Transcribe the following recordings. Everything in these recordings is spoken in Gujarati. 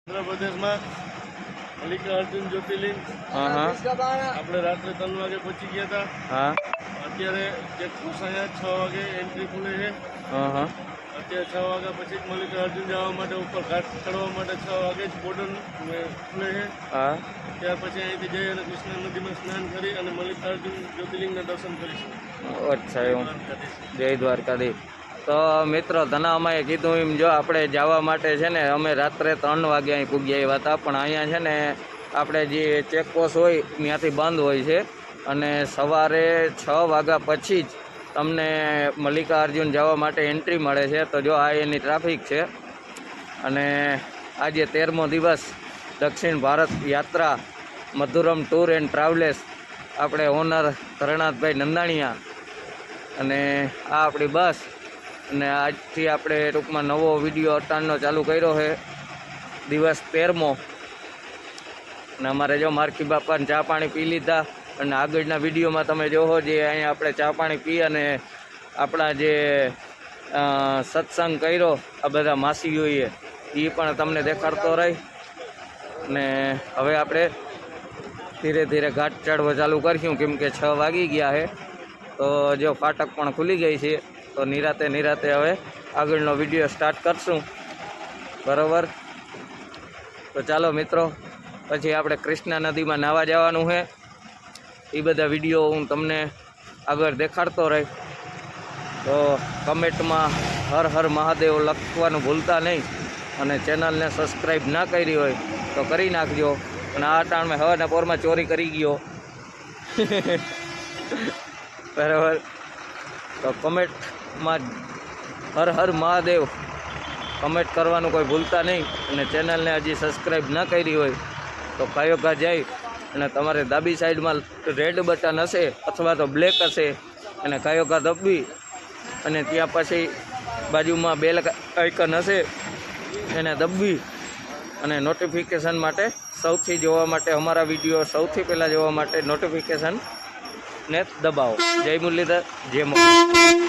આંધ્ર પ્રદેશમાં મલ્લિકાર્જુન જ્યોતિર્લિંગ આપણે રાત્રે 3 વાગે પહોંચી ગયા હતા। અત્યારે ચેકપોસ્ટ અહીંયા 6 વાગે એન્ટ્રી ખુલે છે। અત્યારે 6 વાગ્યા પછી મલ્લિકાર્જુન જવા માટે ઉપર ઘાટ ચડવા માટે 6 વાગે જ બોર્ડર ખુલે છે। ત્યાર પછી અહીંથી જઈ અને કૃષ્ણા નદીમાં સ્નાન કરી અને મલ્લિકાર્જુન જ્યોતિર્લિંગના દર્શન કરીશું। અચ્છા, એવું। જય દ્વારકાધીશ। તો મિત્રો તને અમે કીધું એમ જો આપણે જવા માટે છે ને અમે રાત્રે 3 વાગે અહીં પૂગી આવ્યા હતા, પણ અહીંયા છે ને આપણે જે ચેકપોસ્ટ હોય ત્યાંથી બંધ હોય છે અને સવારે 6 વાગ્યા પછી જ તમને મલ્લિકાર્જુન જવા માટે એન્ટ્રી મળે છે। તો જો આ એની ટ્રાફિક છે અને આજે 13મો દિવસ દક્ષિણ ભારત યાત્રા મધુરમ ટૂર એન્ડ ટ્રાવેલ્સ આપણે ઓનર ધરણાથભાઈ નંદાણીયા અને આ આપણી બસ અને આજથી આપણે ટૂંકમાં નવો વિડીયો અટાણનો ચાલુ કર્યો છે, દિવસ 13મો। અને અમારે જો મારકી બાપાને ચા પાણી પી લીધા અને આગળના વિડીયોમાં તમે જોવો જે અહીંયા આપણે ચા પાણી પી અને આપણા જે સત્સંગ કર્યો આ બધા માસીઓએ એ પણ તમને દેખાડતો રહી। અને હવે આપણે ધીરે ધીરે ઘાટ ચડવા ચાલુ કરીશું કેમ કે 6 વાગી ગયા છે। તો જો ફાટક પણ ખુલી ગઈ છે, તો નિરાતે હવે આગળનો વિડીયો સ્ટાર્ટ કરશું, બરાબર। તો ચાલો મિત્રો, પછી આપણે કૃષ્ણા નદીમાં નાહવા જવાનું છે, એ બધા વિડીયો હું તમને આગળ દેખાડતો રહી। તો કમેન્ટમાં હર હર મહાદેવ લખવાનું ભૂલતા નહીં અને ચેનલને સબસ્ક્રાઈબ ના કરી હોય તો કરી નાખજો। અને આ ટાણમાં હવાના પોરમાં ચોરી કરી ગયો બરાબર। તો કમેન્ટમાં હર હર મહાદેવ કમેન્ટ કરવાનું કોઈ ભૂલતા નહીં અને ચેનલને હજી સબસ્ક્રાઈબ ના કરી હોય તો કયોગા જાય અને તમારે ડાબી સાઈડમાં રેડ બટન હશે અથવા તો બ્લેક હશે અને કયોગા દબવી અને ત્યાં પછી બાજુમાં બેલ આઇકન હશે એને દબવી અને નોટિફિકેશન માટે સૌથી જોવા માટે અમારા વિડીયો સૌથી પહેલાં જોવા માટે નોટિફિકેશન ને દબાવો। જય મુરલીધર, જય મુરલી।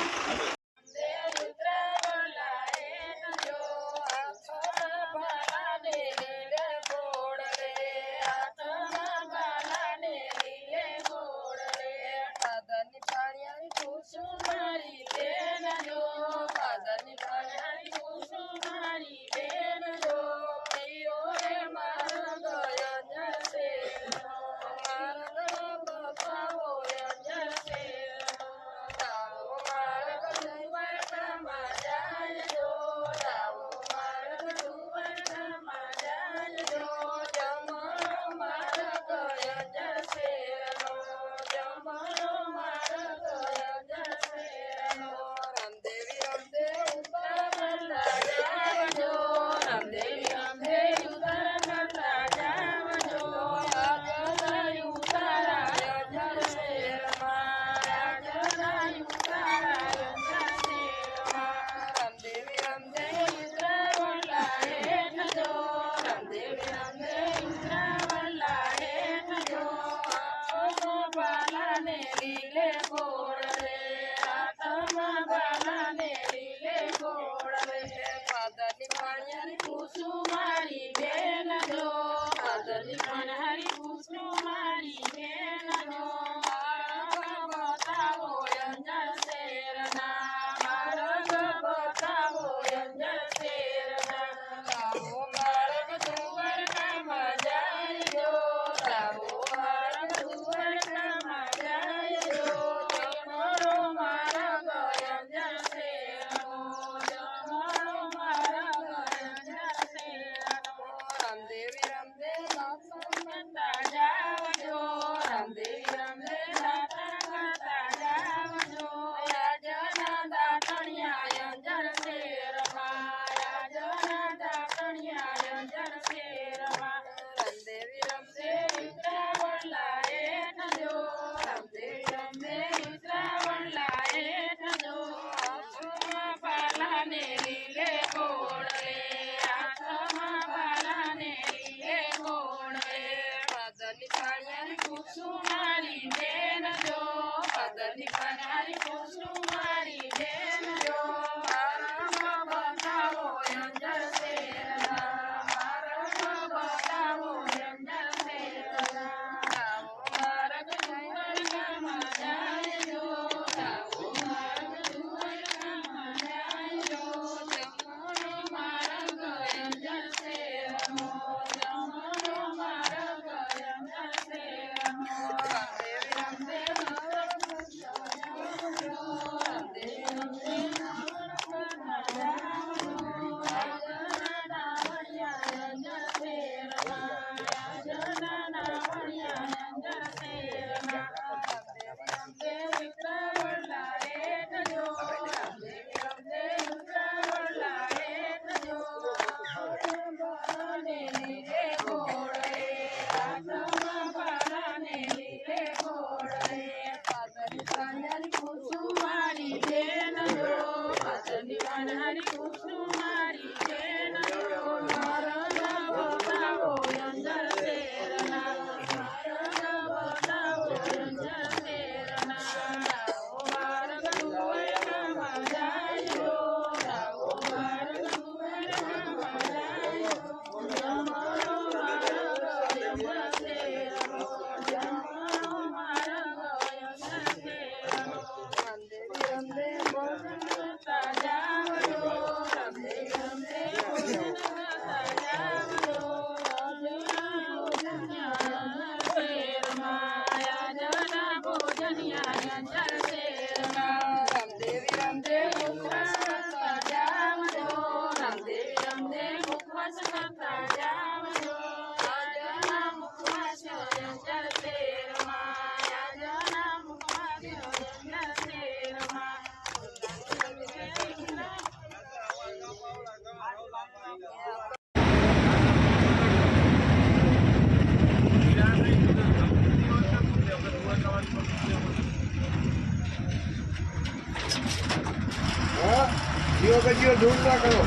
ધૂળ ના કરો,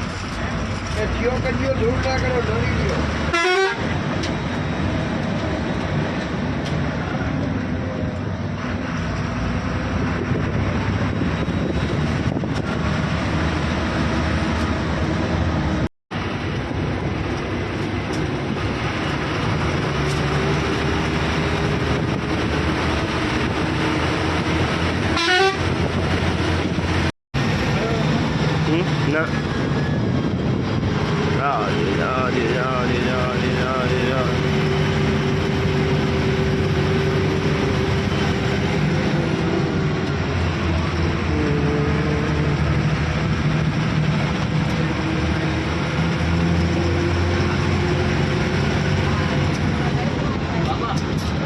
જીઓ કરીઓ ધૂળ ના કરો, ડરી ગયો. ના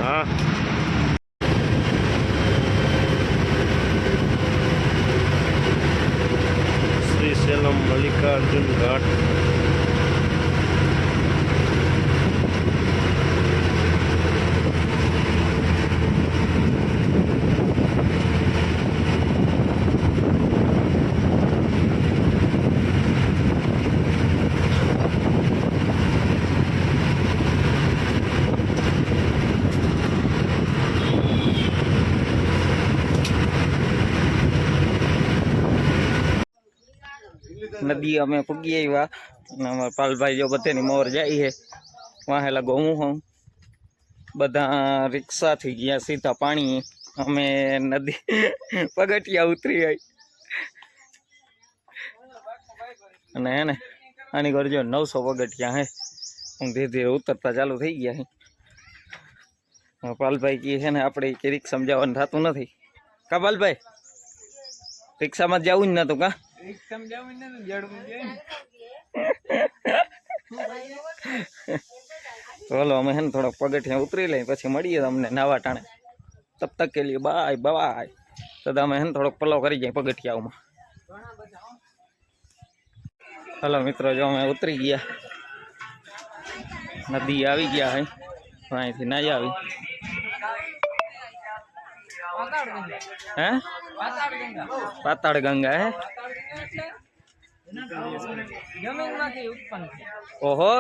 હા શ્રીશૈલમ મલ્લિકાર્જુન ઘાટ નદી અમે પૂગી આવ્યા અને અમારા પાલભાઈ જો બધાની મોર જાય છે વાહે લાગો હું બધા રિક્ષા થઈ ગયા સીધા પાણી અમે નદી પગથિયા ઉતરી આવી અને હે ને આની ઘર જો 900 પગથિયા હે હું ધીરે ધીરે ઉતરતા ચાલુ થઈ ગયા છે પાલભાઈ કહે છે ને આપણે કે રિક્ષામાં જવાનું થતું નથી કા પાલભાઈ રિક્ષામાં જવું જ નતું કા ચલો અમે હે ને થોડોક પગથિયા ઉતરી લઈએ પછી મળીએ તમને નાવા ટાણે તબ તક કે લીએ બાય બાય તો અમે હે ને થોડોક પલાવ કરી જાય પગથિયાઓમાં હલો મિત્રો જો અમે ઉતરી ગયા નદી આવી ગયા હે અહીંથી નાઈ આવી હે પાતાળ ગંગા હે ઓહો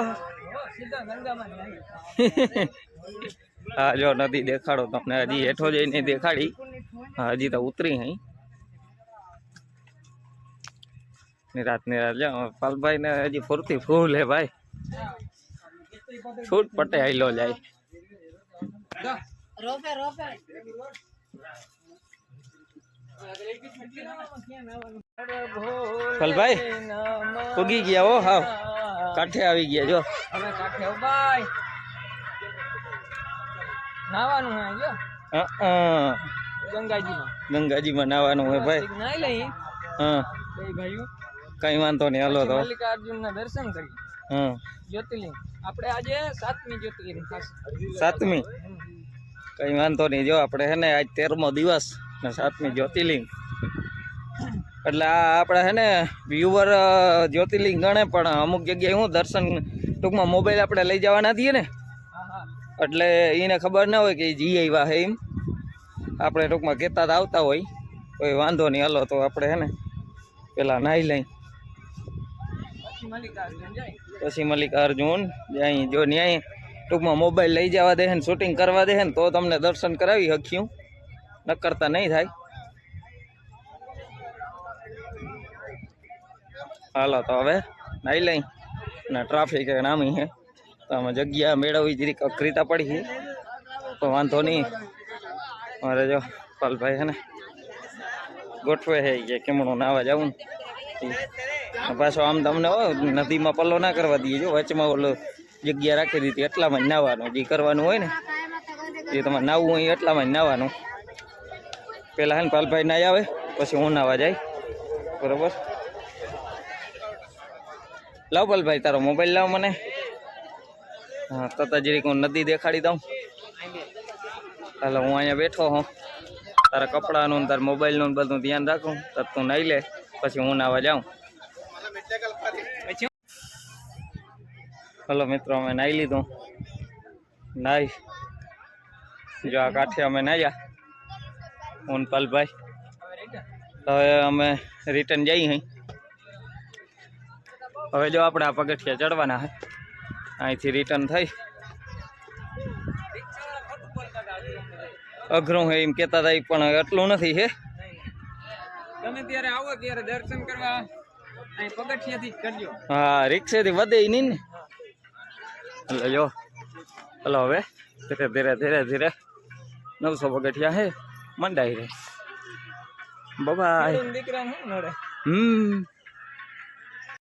હા જો નદી દેખાડો તમને હજી હેઠો જઈને દેખાડી હજી તો ઉતરી હઈ નિરાત જાઓ પાલભાઈ ને હજી ફૂરતી ફૂલ હે ભાઈ છૂટ પટે આઈલો જાય પલભાઈ ઉગી ગયા હો હાવ કાંઠે આવી ગયા જો અમે કાંઠે ભાઈ નાવાનું હે જો ગંગાજીમાં નાવાનું હોય ભાઈ નાઈ લઈ હા બે ભાઈઓ કઈ વાંધો નહીં હાલો તો મલ્લિકાર્જુન ના દર્શન કરી હા જ્યોતિર્લિંગ આપણે આજે 7મી જ્યોતિર્લિંગ ખાસ 7મી કઈ વાંધો નહીં જો આપણે હે ને આજ 13મો દિવસ ને 7મી જ્યોતિર્લિંગ એટલે આ આપણે હે ને વ્યુવર જ્યોતિર્લિંગ ગણે પણ અમુક જગ્યાએ હું દર્શન ટૂંકમાં મોબાઈલ આપણે લઈ જવાના થઈએ ને એટલે એને ખબર ના હોય કે જી આવ્યા હે એમ આપણે ટૂંકમાં કહેતા આવતા હોય કોઈ વાંધો નહીં હાલો તો આપણે હે ને પેલા નાહી લઈ પછી મલ્લિકાર્જુન જાય જો ન્યાય ટૂંકમાં મોબાઈલ લઈ જવા દે ને શૂટિંગ કરવા દે ને તો તમને દર્શન કરાવી શક્યું ન કરતા નહીં થાય હાલો તો હવે નાહી લઈ ને ટ્રાફિક નામી છે તો અમે જગ્યા મેળવવી જરીક અઘરીતા પડી છે તો વાંધો નહીં મારે જો પાલભાઈ છે ને ગોઠવે છે કે કેમણું નાવા જવું ને પાછો આમ તમને નદીમાં પલ્લો ના કરવા દઈએ જો વચમાં ઓલો જગ્યા રાખી દીધી એટલામાં જ નાવાનું જે કરવાનું હોય ને એ તમારે નાવું હોય એટલામાં જ નાવાનું પેલા હે ને પાલભાઈ નાઈ આવે પછી હું નાવા જાય બરોબર લાવ પાલભાઈ તારો મોબાઈલ લાવ મને હા તતા જરીક હું નદી દેખાડી દઉં હાલો હું અહીંયા બેઠો હું તારા કપડાનું તારા મોબાઈલનું બધું ધ્યાન રાખું તો તું નાઈ લે પછી હું નાવા જાઉં હલો મિત્રો અમે નાઈ લીધું નાઈ જો આ કાંઠે અમે નાહ્યા હું પાલભાઈ હવે અમે રિટર્ન જઈએ અહીં હવે જો આપણે આ પગથિયા ચડવાના હે, અહીંથી રિટર્ન થઈ. અઘરું હે એમ કહેતા હતા પણ એટલું નથી હે. તમે ત્યારે આવો ત્યારે દર્શન કરવા અહીં પગથિયાથી જ કરજો. હા, રિક્ષાથી વધે નહીં ને. એટલે જો હલો હવે ધીરે ધીરે ધીરે ધીરે 900 પગથિયા હે મંડાઈ રે. બાય. દીકરા ને નડે.